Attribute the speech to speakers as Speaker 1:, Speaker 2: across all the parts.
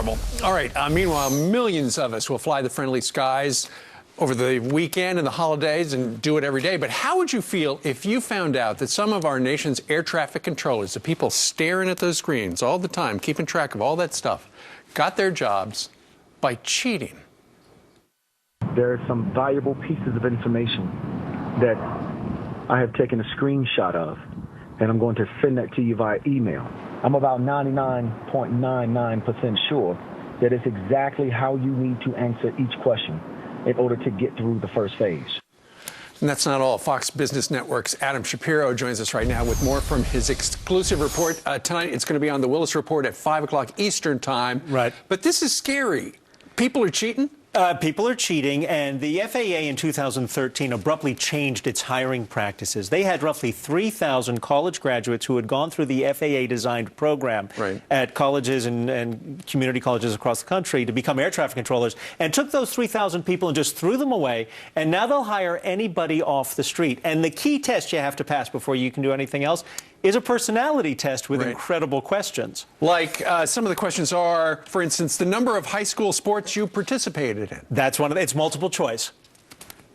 Speaker 1: horrible. All right, meanwhile, millions of us will fly the friendly skies over the weekend and the holidays and do it every day. But how would you feel if you found out that some of our nation's air traffic controllers, the people staring at those screens all the time, keeping track of all that stuff, got their jobs by cheating?
Speaker 2: There are some valuable pieces of information that I have taken a screenshot of, and I'm going to send that to you via email. I'm about 99.99% sure that it's exactly how you need to answer each question in order to get through the first phase.
Speaker 1: And that's not all. Fox Business Network's Adam Shapiro joins us right now with more from his exclusive report. Tonight, it's going to be on the Willis Report at 5 o'clock Eastern Time.
Speaker 3: Right.
Speaker 1: But this is scary. People are cheating?
Speaker 3: People are cheating, and the FAA in 2013 abruptly changed its hiring practices. They had roughly 3,000 college graduates who had gone through the FAA-designed program at colleges and community colleges across the country to become air traffic controllers, and took those 3,000 people and just threw them away, and now they'll hire anybody off the street. And the key test you have to pass before you can do anything else is a personality test with incredible questions.
Speaker 1: Like some of the questions are, for instance, the number of high school sports you participated in.
Speaker 3: That's one of it's multiple choice.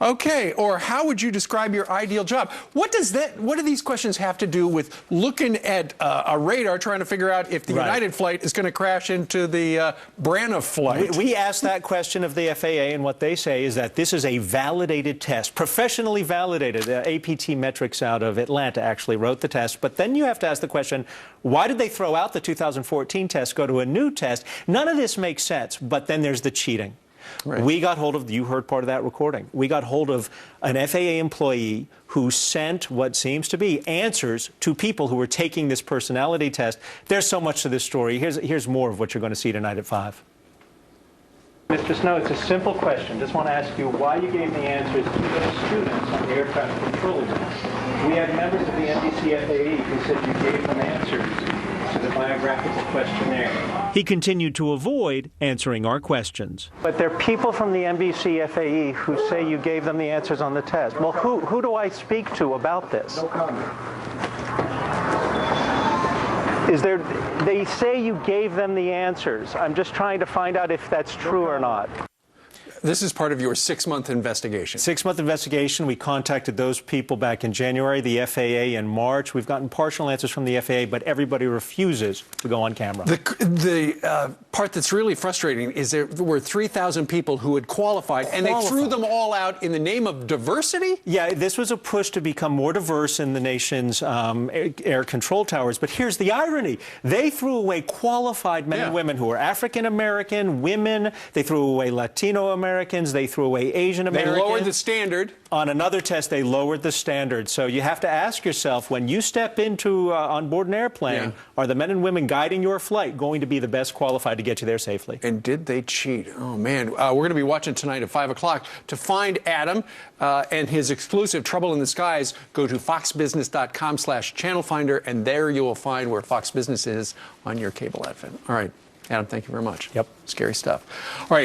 Speaker 1: Okay, or how would you describe your ideal job? What do these questions have to do with looking at a radar trying to figure out if the United flight is going to crash into the Braniff flight?
Speaker 3: We asked that question of the FAA, and what they say is that this is a validated test, professionally validated. APT Metrics out of Atlanta actually wrote the test, but then you have to ask the question, why did they throw out the 2014 test, go to a new test? None of this makes sense, but then there's the cheating. We got hold of, you heard part of that recording, we got hold of an FAA employee who sent what seems to be answers to people who were taking this personality test. There's so much to this story. Here's more of what you're going to see tonight at 5. Mr. Snow, it's a simple question. Just want to ask you why you gave the answers to those students on the air traffic control exam. We had members of the NBC FAA who said you gave them answers to the biographical questionnaire. He continued to avoid answering our questions. But there are people from the NBC FAA who say you gave them the answers on the test. Well, who do I speak to about this?
Speaker 2: No comment.
Speaker 3: They say you gave them the answers. I'm just trying to find out if that's true or not.
Speaker 1: This is part of your 6-month investigation.
Speaker 3: 6-month investigation. We contacted those people back in January, the FAA in March. We've gotten partial answers from the FAA, but everybody refuses to go on camera.
Speaker 1: The part that's really frustrating is there were 3,000 people who had qualified, and they threw them all out in the name of diversity?
Speaker 3: Yeah, this was a push to become more diverse in the nation's air control towers. But here's the irony. They threw away qualified men and women who are African-American, women. They threw away Latino-Americans. They threw away Asian Americans.
Speaker 1: They lowered the standard.
Speaker 3: On another test, they lowered the standard. So you have to ask yourself, when you step into on board an airplane, are the men and women guiding your flight going to be the best qualified to get you there safely?
Speaker 1: And did they cheat? Oh, man. We're going to be watching tonight at 5 o'clock. To find Adam and his exclusive Trouble in the Skies, go to foxbusiness.com/channel finder, and there you will find where Fox Business is on your cable outfit. All right. Adam, thank you very much.
Speaker 3: Yep.
Speaker 1: Scary stuff. All right.